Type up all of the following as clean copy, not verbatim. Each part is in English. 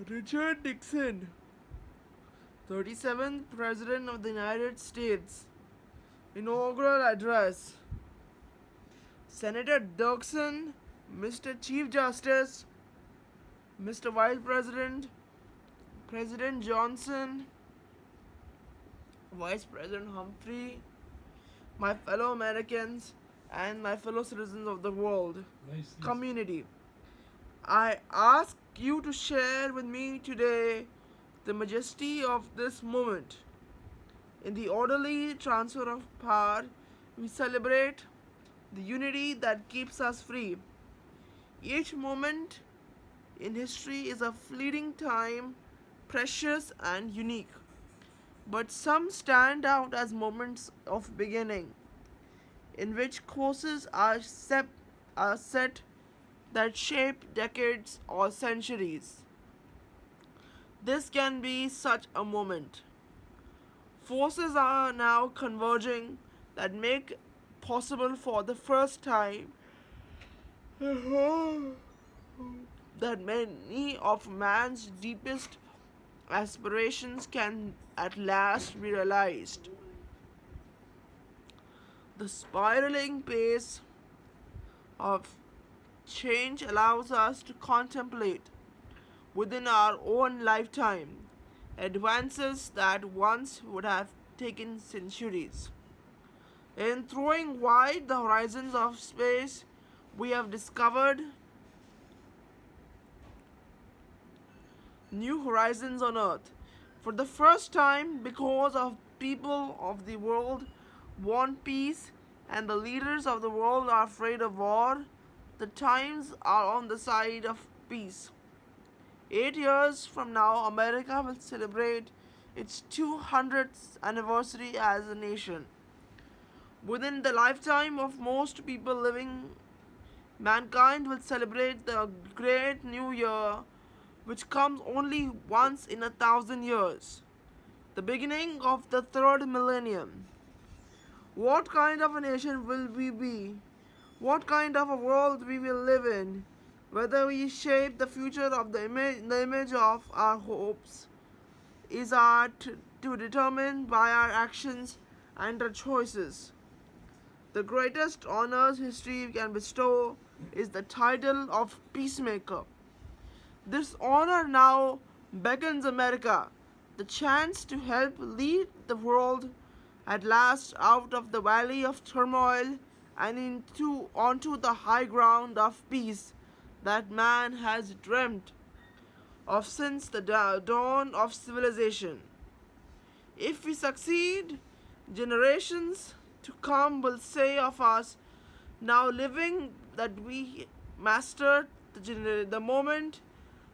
Richard Nixon, 37th President of the United States. Inaugural address. Senator Dirksen, Mr. Chief Justice, Mr. Vice President, President Johnson, Vice President Humphrey, my fellow Americans, and my fellow citizens of the world community. I ask you to share with me today the majesty of this moment. In the orderly transfer of power, we celebrate the unity that keeps us free. Each moment in history is a fleeting time, precious and unique. But some stand out as moments of beginning, in which courses are set that shape decades or centuries. This can be such a moment. Forces are now converging that make possible for the first time that many of man's deepest aspirations can at last be realized. The spiraling pace of change allows us to contemplate within our own lifetime advances that once would have taken centuries. In throwing wide the horizons of space, we have discovered new horizons on Earth. For the first time, because of people of the world want peace and the leaders of the world are afraid of war, the times are on the side of peace. 8 years from now, America will celebrate its 200th anniversary as a nation. Within the lifetime of most people living, mankind will celebrate the great new year, which comes only once in 1,000 years, the beginning of the third millennium. What kind of a nation will we be? What kind of a world we will live in? Whether we shape the future of the image of our hopes is to determine by our actions and our choices. The greatest honors history can bestow is the title of peacemaker. This honor now beckons America the chance to help lead the world at last out of the valley of turmoil and onto the high ground of peace that man has dreamt of since the dawn of civilization. If we succeed, generations to come will say of us now living that we mastered the moment,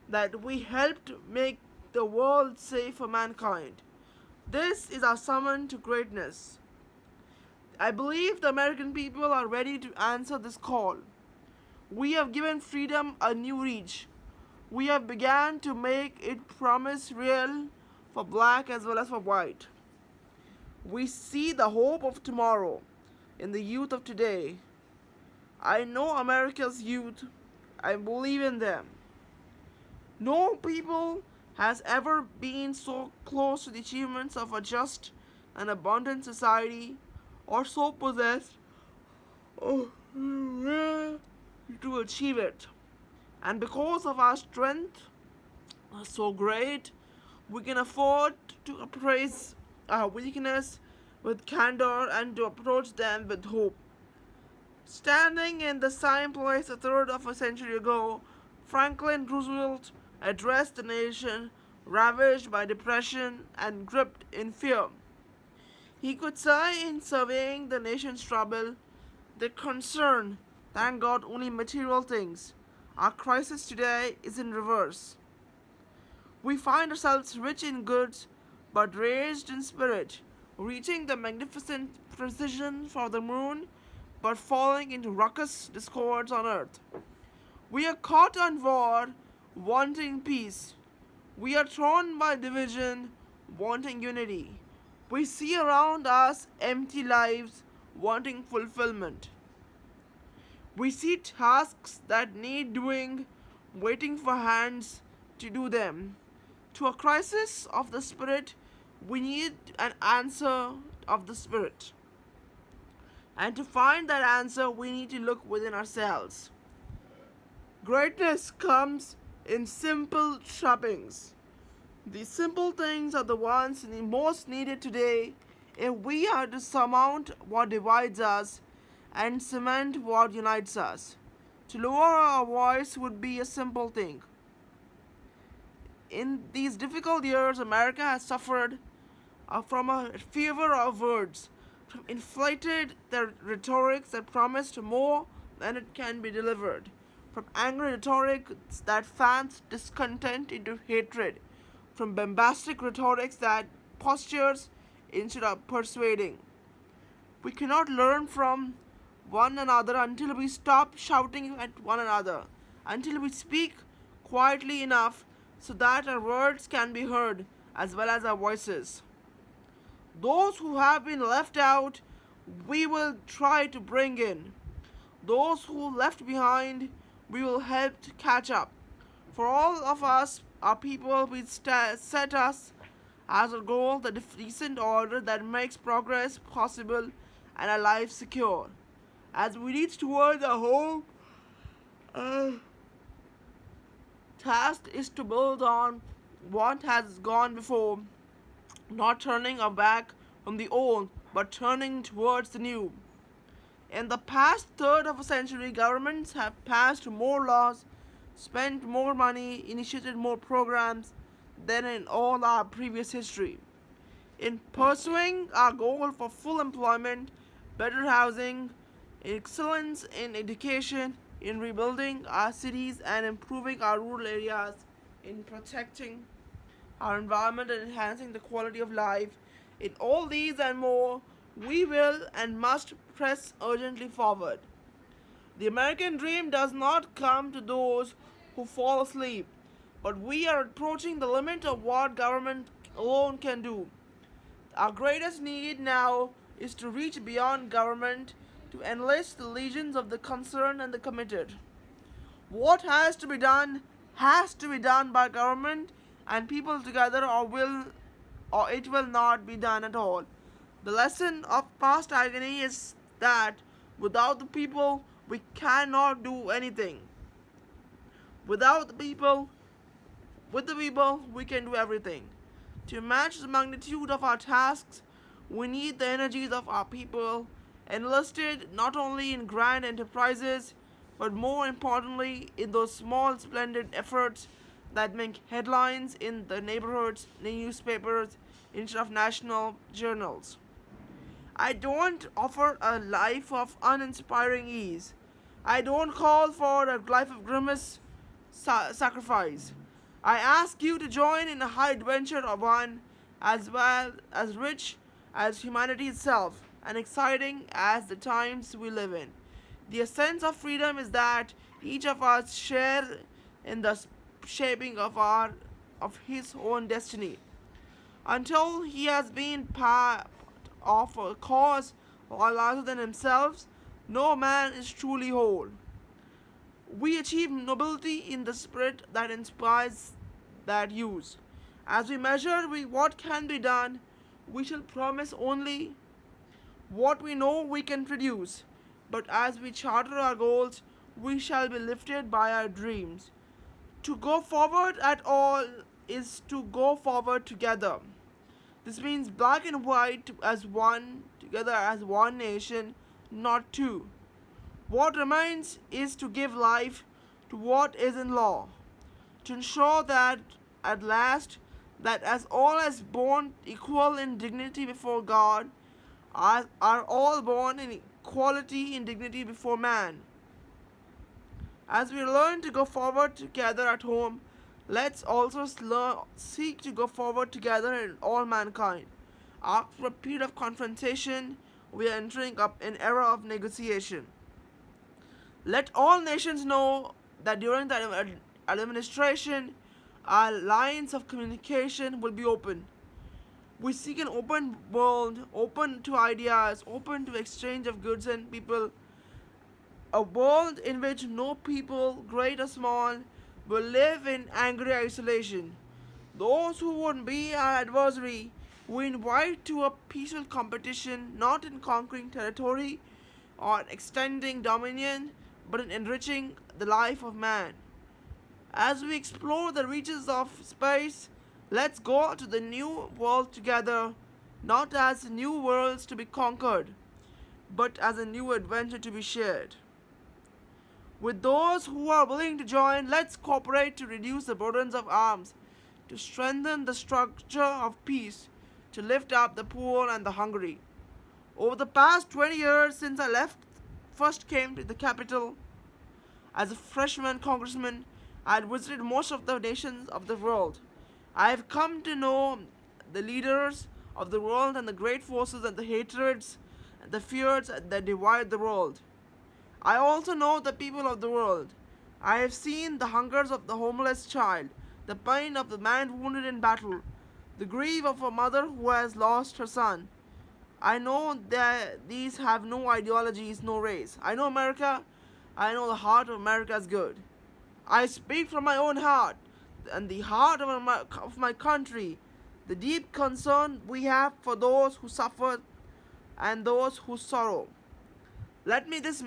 that we helped make the world safe for mankind. This is our summon to greatness. I believe the American people are ready to answer this call. We have given freedom a new reach. We have begun to make it promise real for black as well as for white. We see the hope of tomorrow in the youth of today. I know America's youth. I believe in them. No people has ever been so close to the achievements of a just and abundant society or so possessed to achieve it. And because of our strength so great, we can afford to appraise our weakness with candor and to approach them with hope. Standing in the same place a third of a century ago, Franklin Roosevelt addressed the nation ravaged by depression and gripped in fear. He could say in surveying the nation's trouble, the concern, thank God, only material things. Our crisis today is in reverse. We find ourselves rich in goods, but raised in spirit, reaching the magnificent precision for the moon, but falling into ruckus discords on earth. We are caught on war, wanting peace. We are torn by division, wanting unity. We see around us empty lives, wanting fulfillment. We see tasks that need doing, waiting for hands to do them. To a crisis of the spirit, we need an answer of the spirit. And to find that answer, we need to look within ourselves. Greatness comes in simple trappings. These simple things are the ones most needed today if we are to surmount what divides us and cement what unites us. To lower our voice would be a simple thing. In these difficult years, America has suffered from a fever of words, from inflated rhetorics that promised more than it can be delivered, from angry rhetoric that fans discontent into hatred, from bombastic rhetorics that postures instead of persuading. We cannot learn from one another until we stop shouting at one another, until we speak quietly enough so that our words can be heard as well as our voices. Those who have been left out, we will try to bring in. Those who left behind, we will help to catch up. For all of us, our people, we set us as a goal the decent order that makes progress possible and our lives secure. As we reach towards our home, uh, task is to build on what has gone before, not turning our back from the old, but turning towards the new. In the past third of a century, governments have passed more laws, spent more money, initiated more programs than in all our previous history. In pursuing our goal for full employment, better housing, excellence in education, in rebuilding our cities and improving our rural areas, in protecting our environment and enhancing the quality of life, in all these and more, we will and must press urgently forward. The American dream does not come to those who fall asleep, but we are approaching the limit of what government alone can do. Our greatest need now is to reach beyond government, to enlist the legions of the concerned and the committed. What has to be done by government and people together, or it will not be done at all. The lesson of past agony is that without the people we cannot do anything. Without the people, with the people we can do everything. To match the magnitude of our tasks, we need the energies of our people, enlisted not only in grand enterprises, but more importantly in those small, splendid efforts that make headlines in the neighborhoods, newspapers, instead of national journals. I don't offer a life of uninspiring ease. I don't call for a life of grimace sacrifice. I ask you to join in a high adventure of one as well as rich as humanity itself and exciting as the times we live in. The essence of freedom is that each of us share in the shaping of his own destiny. Until he has been part of a cause larger than himself, no man is truly whole. We achieve nobility in the spirit that inspires that use. As we measure what can be done, we shall promise only what we know we can produce. But as we charter our goals, we shall be lifted by our dreams. To go forward at all is to go forward together. This means black and white as one, together as one nation, not two. What remains is to give life to what is in law, to ensure that at last, that as all as born equal in dignity before God, are all born in equality in dignity before man. As we learn to go forward together at home, let's also seek to go forward together in all mankind. After a period of confrontation, we are entering up an era of negotiation. Let all nations know that during the administration, our lines of communication will be open. We seek an open world, open to ideas, open to exchange of goods and people. A world in which no people, great or small, will live in angry isolation. Those who would be our adversary, we invite to a peaceful competition, not in conquering territory or extending dominion, but in enriching the life of man. As we explore the reaches of space, let's go to the new world together, not as new worlds to be conquered, but as a new adventure to be shared. With those who are willing to join, let's cooperate to reduce the burdens of arms, to strengthen the structure of peace, to lift up the poor and the hungry. Over the past 20 years since I first came to the capital as a freshman congressman, I had visited most of the nations of the world. I have come to know the leaders of the world and the great forces and the hatreds and the fears that divide the world. I also know the people of the world. I have seen the hungers of the homeless child, the pain of the man wounded in battle, the grief of a mother who has lost her son. I know that these have no ideologies, no race. I know America. I know the heart of America is good. I speak from my own heart and the heart of my country, the deep concern we have for those who suffer and those who sorrow. Let me this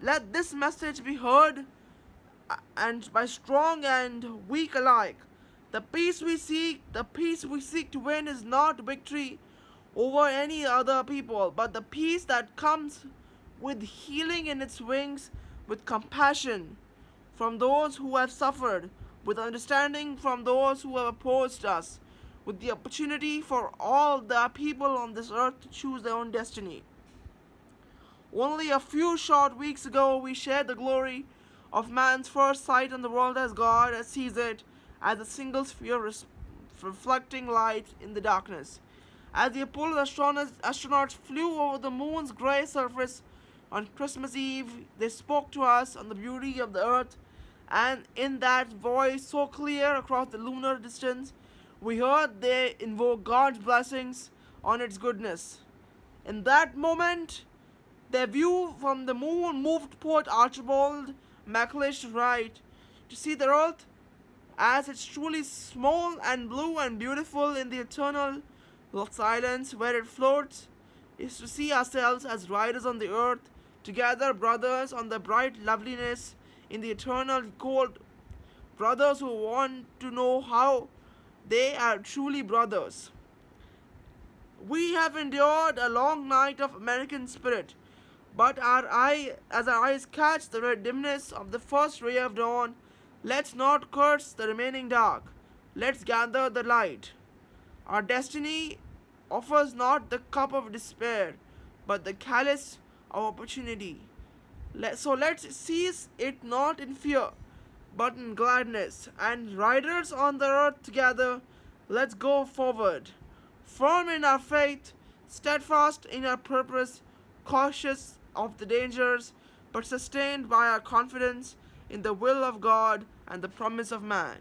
let this message be heard and by strong and weak alike. The peace we seek to win is not victory over any other people, but the peace that comes with healing in its wings, with compassion from those who have suffered, with understanding from those who have opposed us, with the opportunity for all the people on this earth to choose their own destiny. Only a few short weeks ago, we shared the glory of man's first sight on the world as God sees it, as a single sphere reflecting light in the darkness. As the Apollo astronauts flew over the moon's gray surface on Christmas Eve, they spoke to us on the beauty of the earth, and in that voice so clear across the lunar distance, we heard they invoke God's blessings on its goodness. In that moment, their view from the moon moved poet Archibald MacLeish to write, to see the earth as it's truly small and blue and beautiful in the eternal silence where it floats, is to see ourselves as riders on the earth, together brothers on the bright loveliness in the eternal cold, brothers who want to know how they are truly brothers. We have endured a long night of American spirit, but as our eyes catch the red dimness of the first ray of dawn, let's not curse the remaining dark. Let's gather the light. Our destiny offers not the cup of despair, but the chalice of opportunity. So let's seize it not in fear, but in gladness. And riders on the earth together, let's go forward, firm in our faith, steadfast in our purpose, cautious of the dangers, but sustained by our confidence in the will of God and the promise of man.